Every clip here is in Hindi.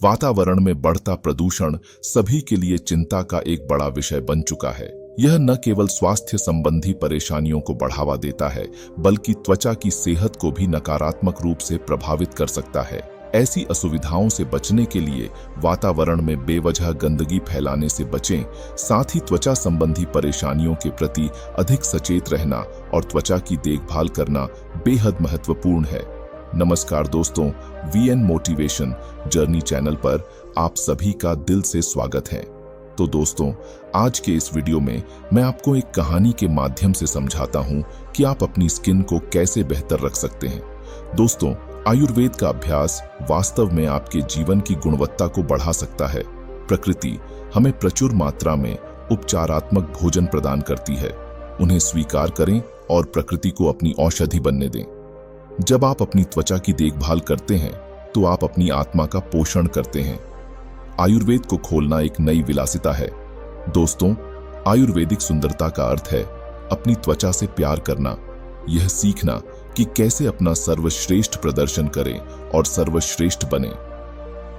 वातावरण में बढ़ता प्रदूषण सभी के लिए चिंता का एक बड़ा विषय बन चुका है। यह न केवल स्वास्थ्य संबंधी परेशानियों को बढ़ावा देता है, बल्कि त्वचा की सेहत को भी नकारात्मक रूप से प्रभावित कर सकता है। ऐसी असुविधाओं से बचने के लिए वातावरण में बेवजह गंदगी फैलाने से बचें, साथ ही त्वचा संबंधी परेशानियों के प्रति अधिक सचेत रहना और त्वचा की देखभाल करना बेहद महत्वपूर्ण है। नमस्कार दोस्तों, वीएन मोटिवेशन जर्नी चैनल पर आप सभी का दिल से स्वागत है। तो दोस्तों, आज के इस वीडियो में मैं आपको एक कहानी के माध्यम से समझाता हूं कि आप अपनी स्किन को कैसे बेहतर रख सकते हैं। दोस्तों, आयुर्वेद का अभ्यास वास्तव में आपके जीवन की गुणवत्ता को बढ़ा सकता है। प्रकृति हमें प्रचुर मात्रा में उपचारात्मक भोजन प्रदान करती है। उन्हें स्वीकार करें और प्रकृति को अपनी औषधि बनने दें। जब आप अपनी त्वचा की देखभाल करते हैं तो आप अपनी आत्मा का पोषण करते हैं। आयुर्वेद को खोलना एक नई विलासिता है। दोस्तों, आयुर्वेदिक सुंदरता का अर्थ है अपनी त्वचा से प्यार करना। यह सीखना कि कैसे अपना सर्वश्रेष्ठ प्रदर्शन करें और सर्वश्रेष्ठ बने।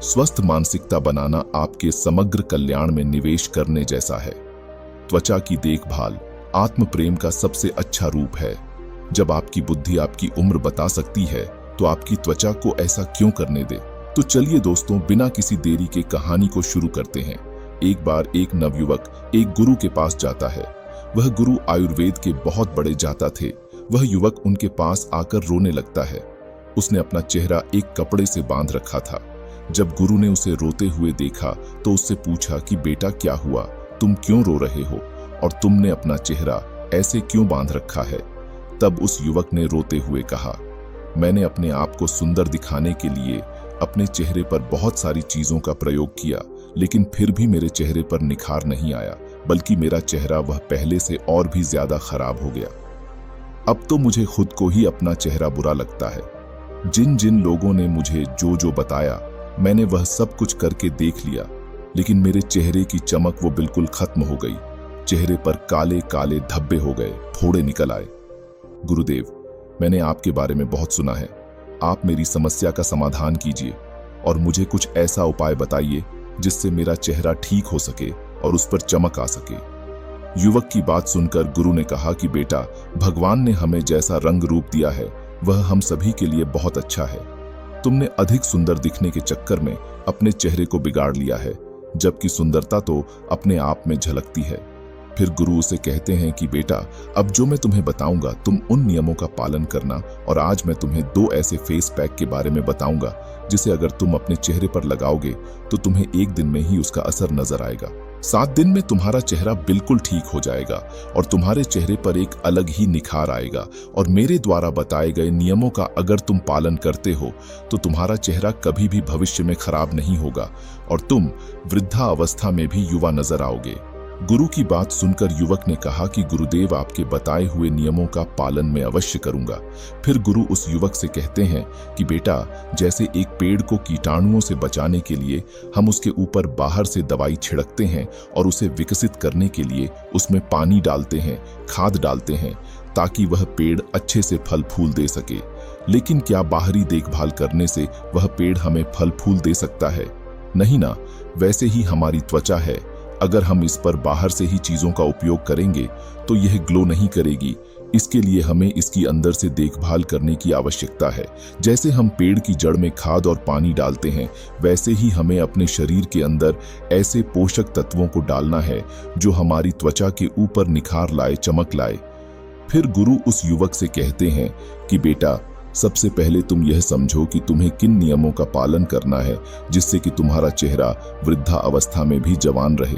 स्वस्थ मानसिकता बनाना आपके समग्र कल्याण में निवेश करने जैसा है। त्वचा की देखभाल आत्म प्रेम का सबसे अच्छा रूप है। जब आपकी बुद्धि आपकी उम्र बता सकती है तो आपकी त्वचा को ऐसा क्यों करने दे। तो चलिए दोस्तों, बिना किसी देरी के कहानी को शुरू करते हैं। एक बार एक नवयुवक एक गुरु के पास जाता है। वह गुरु आयुर्वेद के बहुत बड़े जाता थे। वह युवक उनके पास आकर रोने लगता है। उसने अपना चेहरा एक कपड़े से बांध रखा था। जब गुरु ने उसे रोते हुए देखा तो उससे पूछा कि बेटा, क्या हुआ, तुम क्यों रो रहे हो और तुमने अपना चेहरा ऐसे क्यों बांध रखा है। तब उस युवक ने रोते हुए कहा, मैंने अपने आप को सुंदर दिखाने के लिए अपने चेहरे पर बहुत सारी चीजों का प्रयोग किया, लेकिन फिर भी मेरे चेहरे पर निखार नहीं आया, बल्कि मेरा चेहरा वह पहले से और भी ज्यादा खराब हो गया। अब तो मुझे खुद को ही अपना चेहरा बुरा लगता है। जिन जिन लोगों ने मुझे जो जो बताया, मैंने वह सब कुछ करके देख लिया, लेकिन मेरे चेहरे की चमक वो बिल्कुल खत्म हो गई। चेहरे पर काले काले धब्बे हो गए, फोड़े निकल आए। गुरुदेव, मैंने आपके बारे में बहुत सुना है। आप मेरी समस्या का समाधान कीजिए और मुझे कुछ ऐसा उपाय बताइए जिससे मेरा चेहरा ठीक हो सके और उस पर चमक आ सके। युवक की बात सुनकर गुरु ने कहा कि बेटा, भगवान ने हमें जैसा रंग रूप दिया है वह हम सभी के लिए बहुत अच्छा है। तुमने अधिक सुंदर दिखने के चक्कर में अपने चेहरे को बिगाड़ लिया है, जबकि सुंदरता तो अपने आप में झलकती है। फिर गुरु उसे कहते हैं कि बेटा, अब जो मैं तुम्हें बताऊंगा तुम उन नियमों का पालन करना, और आज मैं तुम्हें 2 ऐसे फेस पैक के बारे में बताऊंगा जिसे अगर तुम अपने चेहरे पर लगाओगे तो तुम्हें 1 दिन में ही उसका असर नजर आएगा। 7 दिन में तुम्हारा चेहरा बिल्कुल ठीक हो जाएगा और तुम्हारे चेहरे पर एक अलग ही निखार आएगा। और मेरे द्वारा बताए गए नियमों का अगर तुम पालन करते हो तो तुम्हारा चेहरा कभी भी भविष्य में खराब नहीं होगा और तुम वृद्धा अवस्था में भी युवा नजर आओगे। गुरु की बात सुनकर युवक ने कहा कि गुरुदेव, आपके बताए हुए नियमों का पालन मैं अवश्य करूंगा। फिर गुरु उस युवक से कहते हैं कि बेटा, जैसे एक पेड़ को कीटाणुओं से बचाने के लिए हम उसके ऊपर बाहर से दवाई छिड़कते हैं और उसे विकसित करने के लिए उसमें पानी डालते हैं, खाद डालते हैं, ताकि वह पेड़ अच्छे से फल फूल दे सके, लेकिन क्या बाहरी देखभाल करने से वह पेड़ हमें फल फूल दे सकता है? नहीं ना। वैसे ही हमारी त्वचा है, अगर हम इस पर बाहर से ही चीजों का उपयोग करेंगे तो यह ग्लो नहीं करेगी। इसके लिए हमें इसकी अंदर से देखभाल करने की आवश्यकता है। जैसे हम पेड़ की जड़ में खाद और पानी डालते हैं, वैसे ही हमें अपने शरीर के अंदर ऐसे पोषक तत्वों को डालना है जो हमारी त्वचा के ऊपर निखार लाए, चमक लाए। फिर गुरु उस युवक से कहते हैं कि बेटा, सबसे पहले तुम यह समझो कि तुम्हें किन नियमों का पालन करना है जिससे कि तुम्हारा चेहरा वृद्धा अवस्था में भी जवान रहे।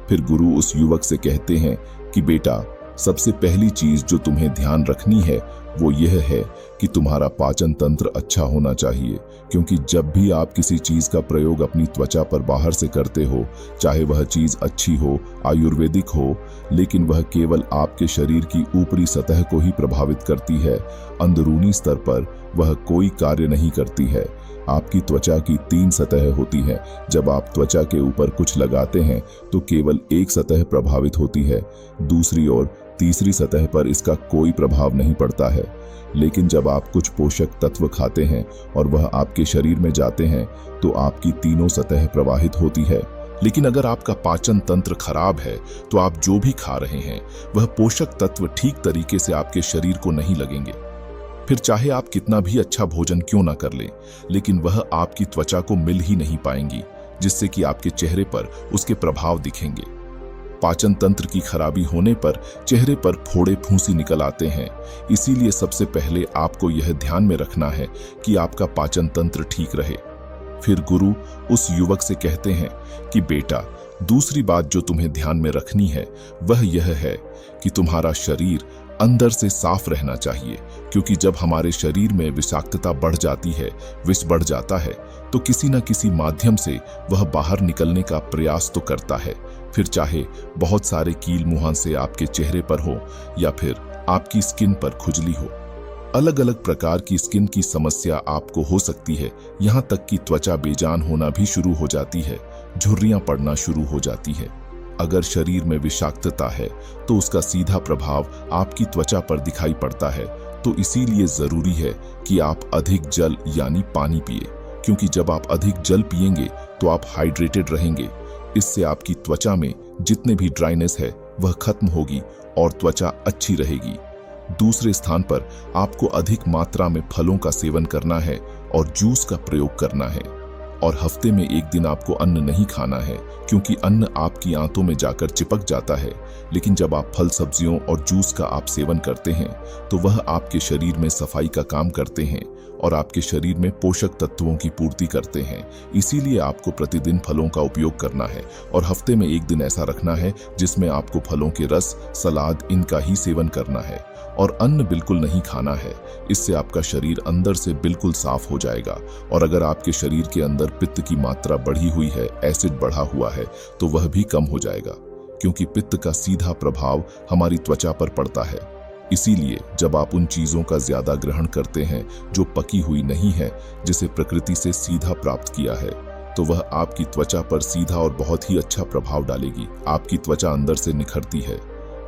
फिर गुरु उस युवक से कहते हैं कि बेटा, सबसे पहली चीज जो तुम्हें ध्यान रखनी है वो यह है कि तुम्हारा पाचन तंत्र अच्छा होना चाहिए, क्योंकि जब भी आप किसी चीज का प्रयोग अपनी त्वचा पर बाहर से करते हो, चाहे वह चीज अच्छी हो, आयुर्वेदिक हो, लेकिन वह केवल आपके शरीर की ऊपरी सतह को ही प्रभावित करती है, अंदरूनी स्तर पर वह कोई कार्य नहीं करती है। आपकी त्वचा की 3 सतह होती हैं। जब आप त्वचा के ऊपर कुछ लगाते हैं तो केवल एक सतह प्रभावित होती है, दूसरी ओर तीसरी सतह पर इसका कोई प्रभाव नहीं पड़ता है, लेकिन जब आप कुछ पोषक तत्व खाते हैं और वह आपके शरीर में जाते हैं तो आपकी तीनों सतह प्रवाहित होती है। लेकिन अगर आपका पाचन तंत्र खराब है तो आप जो भी खा रहे हैं वह पोषक तत्व ठीक तरीके से आपके शरीर को नहीं लगेंगे। फिर चाहे आप कितना भी अच्छा भोजन क्यों ना कर लें, लेकिन वह आपकी त्वचा को मिल ही नहीं पाएंगी, जिससे कि आपके चेहरे पर उसके प्रभाव दिखेंगे। पाचन तंत्र की खराबी होने पर चेहरे पर फोड़े फूंसी निकल आते हैं। इसीलिए सबसे पहले आपको यह ध्यान में रखना है कि आपका पाचन तंत्र ठीक रहे। फिर गुरु उस युवक से कहते हैं कि बेटा, दूसरी बात जो तुम्हें ध्यान में रखनी है वह यह है कि तुम्हारा शरीर अंदर से साफ रहना चाहिए, क्योंकि जब हमारे शरीर में विषाक्तता बढ़ जाती है, विष बढ़ जाता है, तो किसी न किसी माध्यम से वह बाहर निकलने का प्रयास तो करता है। फिर चाहे बहुत सारे कील मुहांसे आपके चेहरे पर हो या फिर आपकी स्किन पर खुजली हो। अलग अलग प्रकार की स्किन की समस्या आपको हो सकती है, यहाँ तक कि त्वचा बेजान होना भी शुरू हो जाती है, झुर्रियां पड़ना शुरू हो जाती है। अगर शरीर में विषाक्तता है तो उसका सीधा प्रभाव आपकी त्वचा पर दिखाई पड़ता है। तो इसीलिए जरूरी है कि आप अधिक जल यानी पानी पिए, क्योंकि जब आप अधिक जल पिएंगे तो आप हाइड्रेटेड रहेंगे। इससे आपकी त्वचा में जितने भी ड्राइनेस है वह खत्म होगी और त्वचा अच्छी रहेगी। दूसरे स्थान पर आपको अधिक मात्रा में फलों का सेवन करना है और जूस का प्रयोग करना है। और हफ्ते में एक दिन आपको अन्न नहीं खाना है, क्योंकि अन्न आपकी आंतों में जाकर चिपक जाता है। लेकिन जब आप फल, सब्जियों और जूस का आप सेवन करते हैं तो वह आपके शरीर में सफाई का काम करते हैं और आपके शरीर में पोषक तत्वों की पूर्ति करते हैं। इसीलिए आपको प्रतिदिन फलों का उपयोग करना है और हफ्ते में एक दिन ऐसा रखना है जिसमें आपको फलों के रस, सलाद इनका ही सेवन करना है और अन्न बिल्कुल नहीं खाना है। इससे आपका शरीर अंदर से बिल्कुल साफ हो जाएगा। और अगर आपके शरीर के अंदर पित्त की मात्रा बढ़ी हुई है, एसिड बढ़ा हुआ है, तो वह भी कम हो जाएगा, क्योंकि पित्त का सीधा प्रभाव हमारी त्वचा पर पड़ता है। इसीलिए जब आप उन चीजों का ज्यादा ग्रहण करते हैं जो पकी हुई नहीं है, जिसे प्रकृति से सीधा प्राप्त किया है, तो वह आपकी त्वचा पर सीधा और बहुत ही अच्छा प्रभाव डालेगी। आपकी त्वचा अंदर से निखरती है।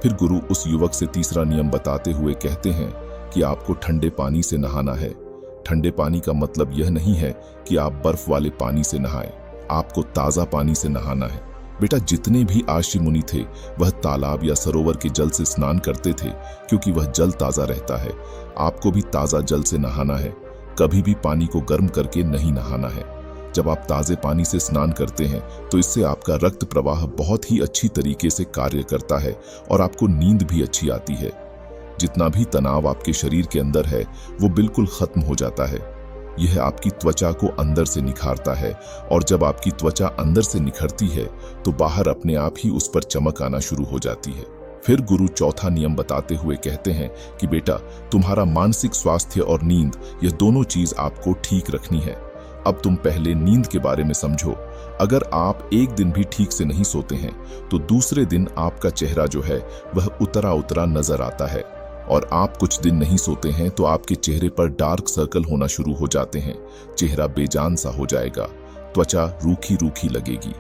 फिर गुरु उस युवक से तीसरा नियम बताते हुए कहते हैं कि आपको ठंडे पानी से नहाना है। ठंडे पानी का मतलब यह नहीं है कि आप बर्फ वाले पानी से नहाएं, आपको ताजा पानी से नहाना है। बेटा, जितने भी आशी मुनि थे वह तालाब या सरोवर के जल से स्नान करते थे, क्योंकि वह जल ताजा रहता है। आपको भी ताजा जल से नहाना है, कभी भी पानी को गर्म करके नहीं नहाना है। जब आप ताजे पानी से स्नान करते हैं तो इससे आपका रक्त प्रवाह बहुत ही अच्छी तरीके से कार्य करता है और आपको नींद भी अच्छी आती है। जितना भी तनाव आपके शरीर के अंदर है वो बिल्कुल खत्म हो जाता है। यह आपकी त्वचा को अंदर से निखारता है और जब आपकी त्वचा अंदर से निखरती है तो बाहर अपने आप ही उस पर चमक आना शुरू हो जाती है। फिर गुरु चौथा नियम बताते हुए कहते हैं कि बेटा, तुम्हारा मानसिक स्वास्थ्य और नींद, यह दोनों चीज आपको ठीक रखनी है। अब तुम पहले नींद के बारे में समझो। अगर आप एक दिन भी ठीक से नहीं सोते हैं तो दूसरे दिन आपका चेहरा जो है वह उतरा उतरा नजर आता है, और आप कुछ दिन नहीं सोते हैं तो आपके चेहरे पर डार्क सर्कल होना शुरू हो जाते हैं। चेहरा बेजान सा हो जाएगा, त्वचा रूखी रूखी लगेगी,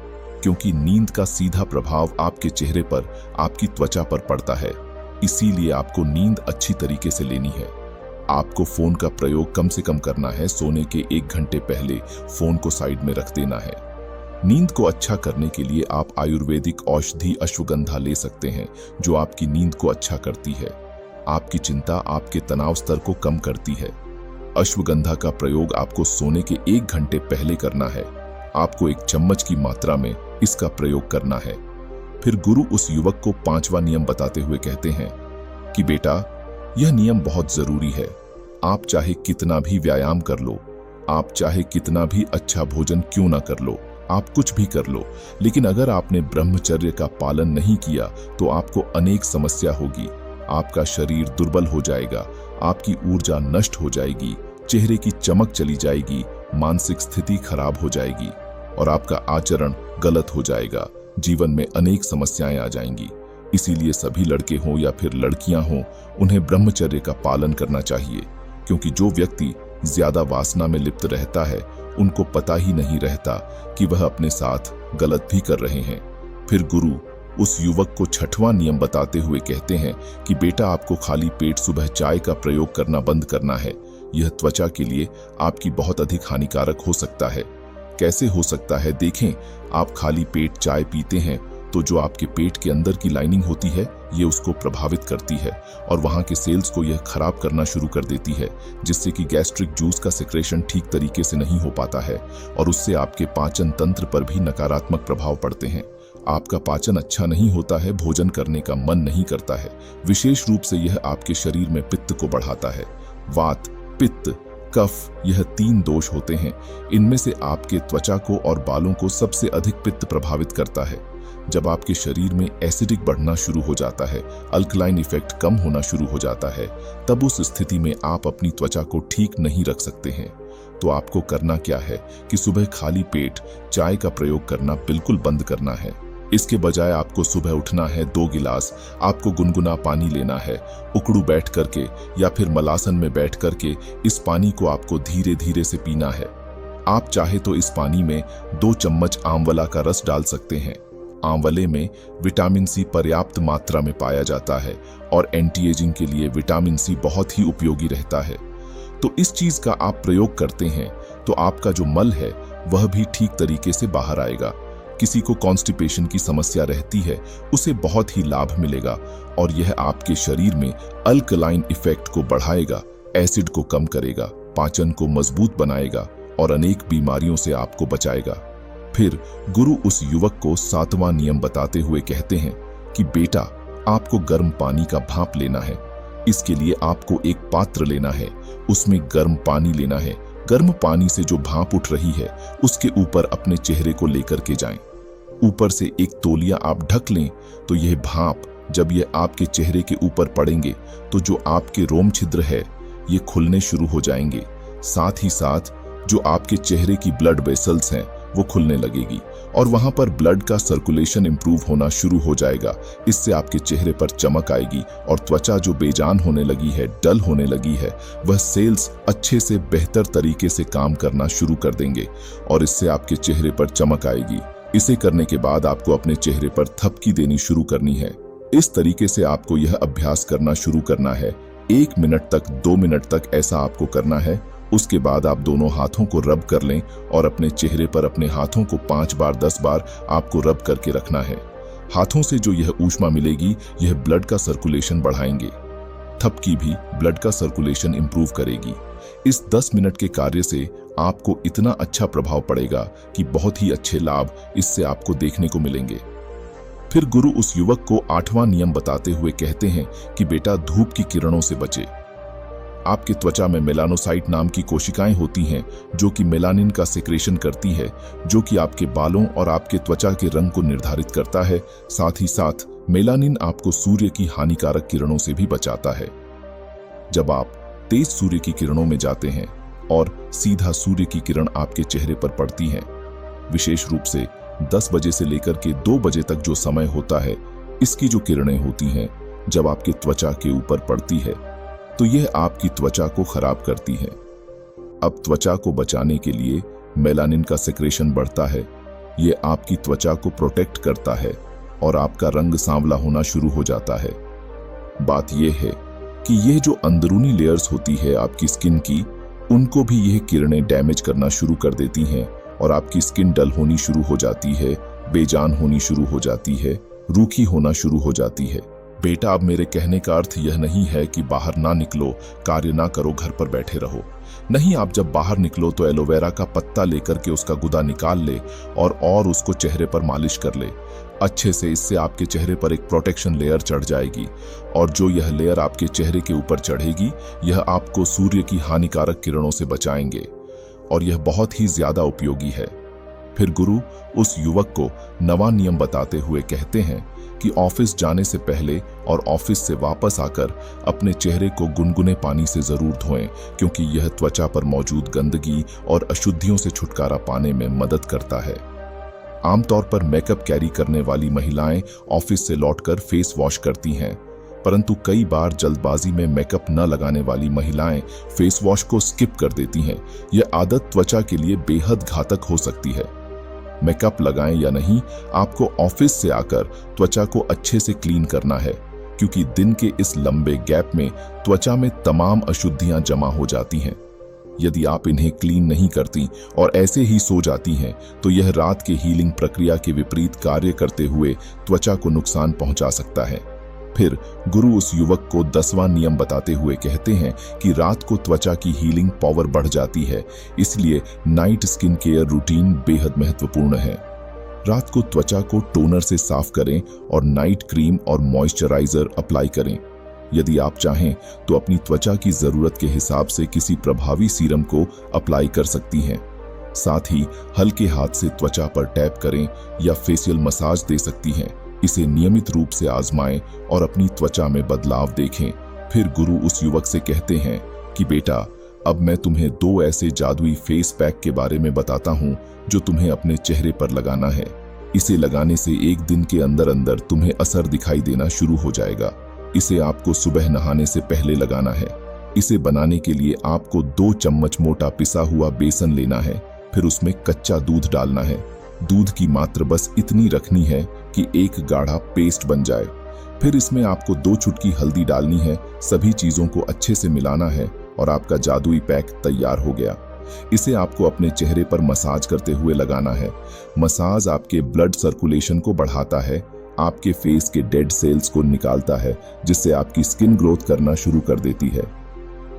क्योंकि नींद का सीधा प्रभाव आपके चेहरे पर, आपकी त्वचा पर पड़ता है। इसीलिए आपको नींद अच्छी तरीके से लेनी है। आपको फोन का प्रयोग कम से कम करना है। सोने के 1 घंटे पहले फोन को साइड में रख देना है। नींद को अच्छा करने के लिए आप आयुर्वेदिक औषधि अश्वगंधा ले सकते हैं, जो आपकी नींद को अच्छा करती है। आपकी चिंता आपके तनाव स्तर को कम करती है। अश्वगंधा का प्रयोग आपको सोने के 1 घंटे पहले करना है। आपको 1 चम्मच की मात्रा में इसका प्रयोग करना है। फिर गुरु उस युवक को 5वां नियम बताते हुए कहते हैं कि बेटा, यह नियम बहुत जरूरी है। आप चाहे कितना भी व्यायाम कर लो, आप चाहे कितना भी अच्छा भोजन क्यों ना कर लो, आप कुछ भी कर लो, लेकिन अगर आपने ब्रह्मचर्य का पालन नहीं किया तो आपको अनेक समस्या होगी। आपका शरीर दुर्बल हो जाएगा, आपकी ऊर्जा नष्ट हो जाएगी, चेहरे की चमक चली जाएगी, मानसिक स्थिति खराब हो जाएगी और आपका आचरण गलत हो जाएगा। जीवन में अनेक समस्याएं आ जाएंगी। इसीलिए सभी लड़के हों या फिर लड़कियां हों, उन्हें ब्रह्मचर्य का पालन करना चाहिए, क्योंकि जो व्यक्ति ज्यादा वासना में लिप्त रहता है उनको पता ही नहीं रहता कि वह अपने साथ गलत भी कर रहे हैं। फिर गुरु उस युवक को छठवां नियम बताते हुए कहते हैं कि बेटा, आपको खाली पेट सुबह चाय का प्रयोग करना बंद करना है। यह त्वचा के लिए आपकी बहुत अधिक हानिकारक हो सकता है। कैसे हो सकता है? देखें, आप खाली पेट चाय पीते हैं तो जो आपके पेट के अंदर की लाइनिंग होती है ये उसको प्रभावित करती है और वहां के सेल्स को यह खराब करना शुरू कर देती है, जिससे कि गैस्ट्रिक जूस का सिक्रेशन ठीक तरीके से नहीं हो पाता है और उससे आपके पाचन तंत्र पर भी नकारात्मक प्रभाव पड़ते हैं। आपका पाचन अच्छा नहीं होता है, भोजन करने का मन नहीं करता है। विशेष रूप से यह आपके शरीर में पित्त को बढ़ाता है। वात, पित्त, कफ, यह 3 दोष होते हैं। इनमें से आपके त्वचा को और बालों को सबसे अधिक पित्त प्रभावित करता है। जब आपके शरीर में एसिडिक बढ़ना शुरू हो जाता है, अल्कलाइन इफेक्ट कम होना शुरू हो जाता है, तब उस स्थिति में आप अपनी त्वचा को ठीक नहीं रख सकते हैं। तो आपको करना क्या है कि सुबह खाली पेट चाय का प्रयोग करना बिल्कुल बंद करना है। इसके बजाय आपको सुबह उठना है, 2 गिलास आपको गुनगुना पानी लेना है। उकड़ू बैठ करके या फिर मलासन में बैठ करके इस पानी को आपको धीरे धीरे से पीना है। आप चाहे तो इस पानी में 2 चम्मच आंवला का रस डाल सकते हैं। आंवले में विटामिन सी पर्याप्त मात्रा में पाया जाता है और एंटी एजिंग के लिए विटामिन सी बहुत ही उपयोगी रहता है। तो इस चीज का आप प्रयोग करते हैं तो आपका जो मल है वह भी ठीक तरीके से बाहर आएगा। किसी को कॉन्स्टिपेशन की समस्या रहती है, उसे बहुत ही लाभ मिलेगा और यह आपके शरीर में अल्कलाइन इफेक्ट को बढ़ाएगा, एसिड को कम करेगा, पाचन को मजबूत बनाएगा और अनेक बीमारियों से आपको बचाएगा। फिर गुरु उस युवक को 7वां नियम बताते हुए कहते हैं कि बेटा, आपको गर्म पानी का भाप लेना है। इसके लिए आपको एक पात्र लेना है, उसमें गर्म पानी लेना है। गर्म पानी से जो भाप उठ रही है उसके ऊपर अपने चेहरे को लेकर के जाएं। ऊपर से एक तौलिया आप ढक लें तो यह भाप जब यह आपके चेहरे के ऊपर पड़ेंगे तो जो आपके रोम छिद्र है ये खुलने शुरू हो जाएंगे। साथ ही साथ जो आपके चेहरे की ब्लड वेसल्स हैं वो खुलने लगेगी और वहां पर ब्लड का सर्कुलेशन इंप्रूव होना शुरू हो जाएगा। इससे आपके चेहरे पर चमक आएगी और त्वचा जो बेजान होने लगी है, डल होने लगी है, वह सेल्स अच्छे से बेहतर तरीके से काम करना शुरू कर देंगे और इससे आपके चेहरे पर चमक आएगी। इसे करने के बाद आपको अपने चेहरे पर थपकी देनी शुरू करनी है। इस तरीके से आपको यह अभ्यास करना शुरू करना है। 1 मिनट तक, 2 मिनट तक ऐसा आपको करना है। उसके बाद आप दोनों हाथों को रब कर लें और अपने चेहरे पर अपने हाथों को 5 बार 10 बार आपको रब करके रखना है। हाथों से जो यह ऊष्मा मिलेगी यह ब्लड का सर्कुलेशन बढ़ाएंगे। थपकी भी ब्लड का सर्कुलेशन इंप्रूव करेगी। इस 10 मिनट के कार्य से आपको इतना अच्छा प्रभाव पड़ेगा कि बहुत ही अच्छे लाभ इससे आपको देखने को मिलेंगे। फिर गुरु उस युवक को 8वां नियम बताते हुए कहते हैं कि बेटा, धूप की किरणों से बचे। आपके त्वचा में मेलानोसाइट नाम की कोशिकाएं होती हैं जो कि मेलानिन का सिक्रेशन करती है, जो कि आपके बालों और आपके त्वचा के रंग को निर्धारित करता है। साथ ही साथ मेलानिन आपको सूर्य की हानिकारक किरणों से भी बचाता है। जब आप तेज सूर्य की किरणों में जाते हैं और सीधा सूर्य की किरण आपके चेहरे पर पड़ती है, विशेष रूप से 10 बजे से लेकर के 2 बजे तक जो समय होता है, इसकी जो किरणें होती हैं जब आपके त्वचा के ऊपर पड़ती है तो यह आपकी त्वचा को खराब करती है। अब त्वचा को बचाने के लिए मेलानिन का सिक्रेशन बढ़ता है। यह आपकी त्वचा को प्रोटेक्ट करता है और आपका रंग सांवला होना शुरू हो जाता है। बात यह है कि यह जो अंदरूनी लेयर्स होती है आपकी स्किन की, उनको भी यह किरणें डैमेज करना शुरू कर देती हैं और आपकी स्किन डल होनी शुरू हो जाती है, बेजान होनी शुरू हो जाती है, रूखी होना शुरू हो जाती है। बेटा, अब मेरे कहने का अर्थ यह नहीं है कि बाहर ना निकलो, कार्य ना करो, घर पर बैठे रहो। नहीं, आप जब बाहर निकलो तो एलोवेरा का पत्ता लेकर के उसका गुदा निकाल ले और उसको चेहरे पर मालिश कर ले अच्छे से। इससे आपके चेहरे पर एक प्रोटेक्शन लेयर चढ़ जाएगी और जो यह लेयर आपके चेहरे के ऊपर चढ़ेगी यह आपको सूर्य की हानिकारक किरणों से बचाएंगे और यह बहुत ही ज्यादा उपयोगी है। फिर गुरु उस युवक को 9वां नियम बताते हुए कहते हैं कि ऑफिस जाने से पहले और ऑफिस से वापस आकर अपने चेहरे को गुनगुने पानी से जरूर धोएं, क्योंकि यह त्वचा पर मौजूद गंदगी और अशुद्धियों से छुटकारा पाने में मदद करता है। आमतौर पर मेकअप कैरी करने वाली महिलाएं ऑफिस से लौटकर फेस वॉश करती हैं, परंतु कई बार जल्दबाजी में मेकअप न लगाने वाली महिलाएं फेस वॉश को स्किप कर देती हैं। यह आदत त्वचा के लिए बेहद घातक हो सकती है। मेकअप लगाएं या नहीं, आपको ऑफिस से आकर त्वचा को अच्छे से क्लीन करना है, क्योंकि दिन के इस लंबे गैप में त्वचा में तमाम अशुद्धियां जमा हो जाती हैं। यदि आप इन्हें क्लीन नहीं करती और ऐसे ही सो जाती हैं, तो यह रात के हीलिंग प्रक्रिया के विपरीत कार्य करते हुए त्वचा को नुकसान पहुंचा सकता है। फिर गुरु उस युवक को 10वां नियम बताते हुए कहते हैं कि रात को त्वचा की हीलिंग पावर बढ़ जाती है, इसलिए नाइट स्किन केयर रूटीन बेहद महत्वपूर्ण है। रात को त्वचा को टोनर से साफ करें और नाइट क्रीम और मॉइस्चराइजर अप्लाई करें। यदि आप चाहें तो अपनी त्वचा की जरूरत के हिसाब से किसी प्रभावी सीरम को अप्लाई कर सकती हैं। साथ ही हल्के हाथ से त्वचा पर टैप करें या फेशियल मसाज दे सकती हैं। इसे नियमित रूप से आजमाएं और अपनी त्वचा में बदलाव देखें। फिर गुरु उस युवक से कहते हैं कि बेटा, अब मैं तुम्हें 2 ऐसे जादुई फेस पैक के बारे में बताता हूं जो तुम्हें अपने चेहरे पर लगाना है। इसे लगाने से 1 दिन के अंदर अंदर तुम्हें असर दिखाई देना शुरू हो जाएगा। इसे आपको सुबह नहाने से पहले लगाना है। इसे बनाने के लिए आपको 2 चम्मच मोटा पिसा हुआ बेसन लेना है। फिर उसमें कच्चा दूध डालना है। दूध की मात्रा बस इतनी रखनी है कि एक गाढ़ा पेस्ट बन जाए। फिर इसमें आपको 2 चुटकी हल्दी डालनी है। सभी चीजों को अच्छे से मिलाना है और आपका जादुई पैक तैयार हो गया। इसे आपको अपने चेहरे पर मसाज करते हुए लगाना है। मसाज आपके ब्लड सर्कुलेशन को बढ़ाता है, आपके फेस के डेड सेल्स को निकालता है, जिससे आपकी स्किन ग्रोथ करना शुरू कर देती है।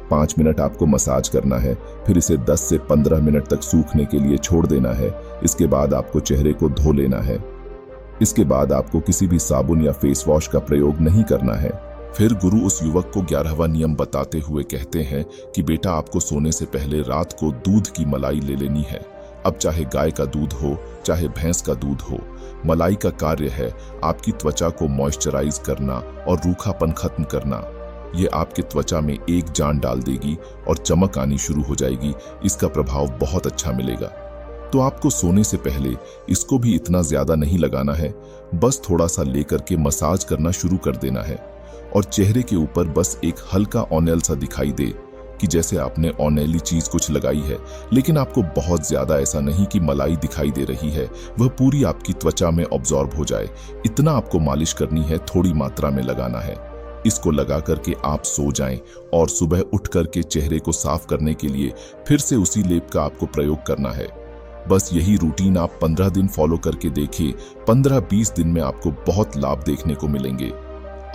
5 मिनट आपको मसाज करना है। फिर इसे 10 से 15 मिनट तक सूखने के लिए छोड़ देना है। इसके बाद आपको चेहरे को धो लेना है। इसके बाद आपको किसी भी साबुन या फेस वॉश का प्रयोग नहीं करना है। फिर गुरु उस युवक को 11वां नियम बताते हुए कहते हैं कि बेटा, आपको सोने से पहले रात को दूध की मलाई ले लेनी है। अब चाहे गाय का दूध हो, चाहे भैंस का दूध हो, मलाई का कार्य है आपकी त्वचा को मॉइस्चराइज करना और रूखापन खत्म करना। ये आपके त्वचा में एक जान डाल देगी और चमक आनी शुरू हो जाएगी। इसका प्रभाव बहुत अच्छा मिलेगा। तो आपको सोने से पहले इसको भी इतना ज्यादा नहीं लगाना है, बस थोड़ा सा लेकर के मसाज करना शुरू कर देना है और चेहरे के ऊपर बस एक हल्का ऑनेल सा दिखाई दे कि जैसे आपने ऑनेली चीज कुछ लगाई है, लेकिन आपको बहुत ज्यादा ऐसा नहीं कि मलाई दिखाई दे रही है, वह पूरी आपकी त्वचा में ऑब्जॉर्ब हो जाए। इतना आपको मालिश करनी है, थोड़ी मात्रा में लगाना है। इसको लगा करके आप सो जाएं और सुबह उठ करके चेहरे को साफ करने के लिए फिर से उसी लेप का आपको प्रयोग करना है। बस यही रूटीन आप 15 दिन फॉलो करके देखिए। 15-20 दिन में आपको बहुत लाभ देखने को मिलेंगे।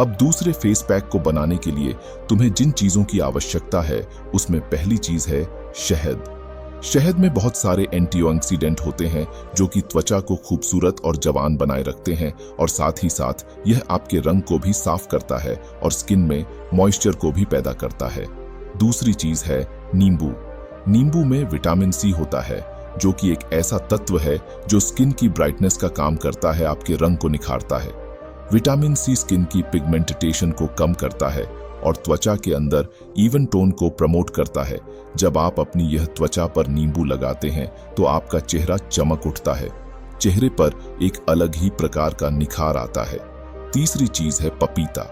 अब दूसरे फेस पैक को बनाने के लिए तुम्हें जिन चीजों की आवश्यकता है, उसमें पहली चीज है शहद। शहद में बहुत सारे एंटीऑक्सीडेंट होते हैं जो कि त्वचा को खूबसूरत और जवान बनाए रखते हैं और साथ ही साथ यह आपके रंग को भी साफ करता है और स्किन में मॉइस्चर को भी पैदा करता है। दूसरी चीज है नींबू। नींबू में विटामिन सी होता है जो कि एक ऐसा तत्व है जो स्किन की ब्राइटनेस का काम करता है, आपके रंग को निखारता है। विटामिन सी स्किन की पिगमेंटेशन को कम करता है और त्वचा के अंदर इवन टोन को प्रमोट करता है। जब आप अपनी यह त्वचा पर नींबू लगाते हैं तो आपका चेहरा चमक उठता है, चेहरे पर एक अलग ही प्रकार का निखार आता है। तीसरी चीज है पपीता।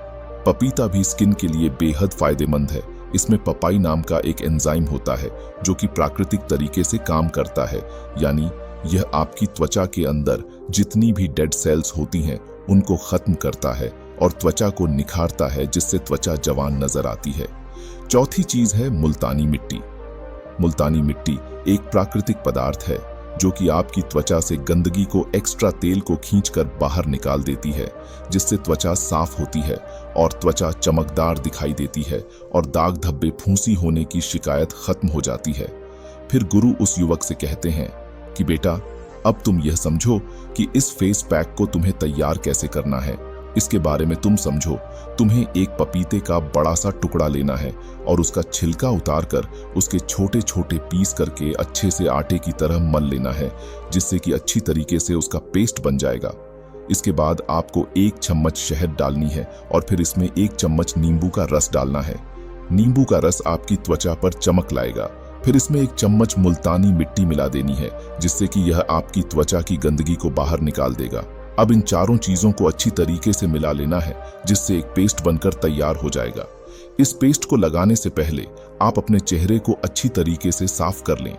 पपीता भी स्किन के लिए बेहद फायदेमंद है। इसमें पपाई नाम का एक एंजाइम होता है जो कि प्राकृतिक तरीके से काम करता है, यानी यह आपकी त्वचा के अंदर जितनी भी डेड सेल्स होती हैं उनको खत्म करता है और त्वचा को निखारता है, जिससे त्वचा जवान नजर आती है। चौथी चीज है मुल्तानी मिट्टी। मुल्तानी मिट्टी एक प्राकृतिक पदार्थ है जो कि आपकी त्वचा से गंदगी को, एक्स्ट्रा तेल को खींचकर बाहर निकाल देती है, जिससे त्वचा साफ होती है और त्वचा चमकदार दिखाई देती है और दाग धब्बे, फूंसी होने की शिकायत खत्म हो जाती है। फिर गुरु उस युवक से कहते हैं कि बेटा, अब तुम यह समझो कि इस फेस पैक को तुम्हें तैयार कैसे करना है। इसके बारे में तुम समझो। तुम्हें एक पपीते का बड़ा सा टुकड़ा लेना है और उसका छिलका उतारकर उसके छोटे छोटे पीस करके अच्छे से आटे की तरह मल लेना है, जिससे कि अच्छी तरीके से उसका पेस्ट बन जाएगा। इसके बाद आपको 1 चम्मच शहद डालनी है और फिर इसमें 1 चम्मच नींबू का रस डालना है। नींबू का रस आपकी त्वचा पर चमक लाएगा। फिर इसमें 1 चम्मच मुल्तानी मिट्टी मिला देनी है, जिससे कि यह आपकी त्वचा की गंदगी को बाहर निकाल देगा। अब इन चारों चीजों को अच्छी तरीके से मिला लेना है, जिससे एक पेस्ट बनकर तैयार हो जाएगा। इस पेस्ट को लगाने से पहले आप अपने चेहरे को अच्छी तरीके से साफ कर लें।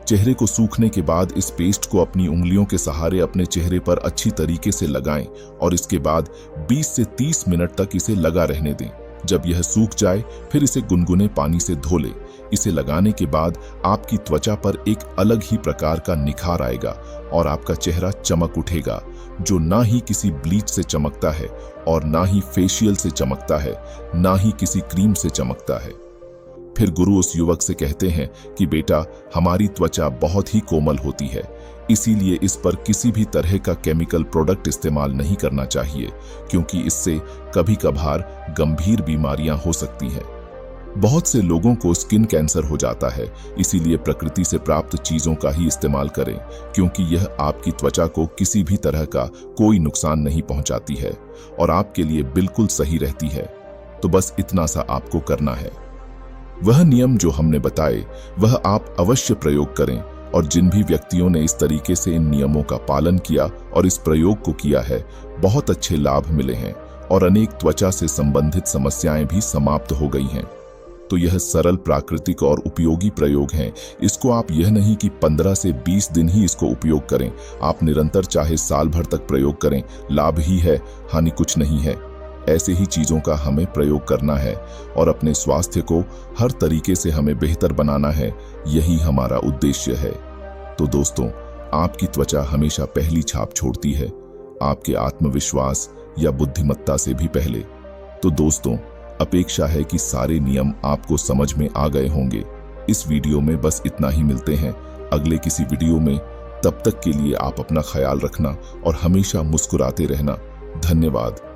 चेहरे को सूखने के बाद इस पेस्ट को अपनी उंगलियों के सहारे अपने चेहरे पर अच्छी तरीके से लगाएं और इसके बाद 20 से 30 मिनट तक इसे लगा रहने दें। जब यह सूख जाए फिर इसे गुनगुने पानी से धो लें। इसे लगाने के बाद आपकी त्वचा पर एक अलग ही प्रकार का निखार आएगा और आपका चेहरा चमक उठेगा, जो ना ही किसी ब्लीच से चमकता है और ना ही फेशियल से चमकता है, ना ही किसी क्रीम से चमकता है। फिर गुरु उस युवक से कहते हैं कि बेटा, हमारी त्वचा बहुत ही कोमल होती है, इसीलिए इस पर किसी भी तरह का केमिकल प्रोडक्ट इस्तेमाल नहीं करना चाहिए, क्योंकि इससे कभी कभार गंभीर बीमारियां हो सकती हैं। बहुत से लोगों को स्किन कैंसर हो जाता है, इसीलिए प्रकृति से प्राप्त चीजों का ही इस्तेमाल करें, क्योंकि यह आपकी त्वचा को किसी भी तरह का कोई नुकसान नहीं पहुंचाती है और आपके लिए बिल्कुल सही रहती है। तो बस इतना सा आपको करना है। वह नियम जो हमने बताए वह आप अवश्य प्रयोग करें, और जिन भी व्यक्तियों ने इस तरीके से इन नियमों का पालन किया और इस प्रयोग को किया है, बहुत अच्छे लाभ मिले हैं और अनेक त्वचा से संबंधित समस्याएं भी समाप्त हो गई हैं। तो यह सरल, प्राकृतिक और उपयोगी प्रयोग हैं। इसको आप यह नहीं कि 15 से 20 दिन ही इसको उपयोग करें, आप निरंतर चाहे साल भर तक प्रयोग करें, लाभ ही है, हानि कुछ नहीं है। ऐसे ही चीजों का हमें प्रयोग करना है और अपने स्वास्थ्य को हर तरीके से हमें बेहतर बनाना है, यही हमारा उद्देश्य है। तो दोस्तों, आपकी त्वचा हमेशा पहली छाप छोड़ती है, आपके आत्मविश्वास या बुद्धिमत्ता से भी पहले। तो दोस्तों, अपेक्षा है कि सारे नियम आपको समझ में आ गए होंगे। इस वीडियो में बस इतना ही। मिलते हैं अगले किसी वीडियो में। तब तक के लिए आप अपना ख्याल रखना और हमेशा मुस्कुराते रहना। धन्यवाद।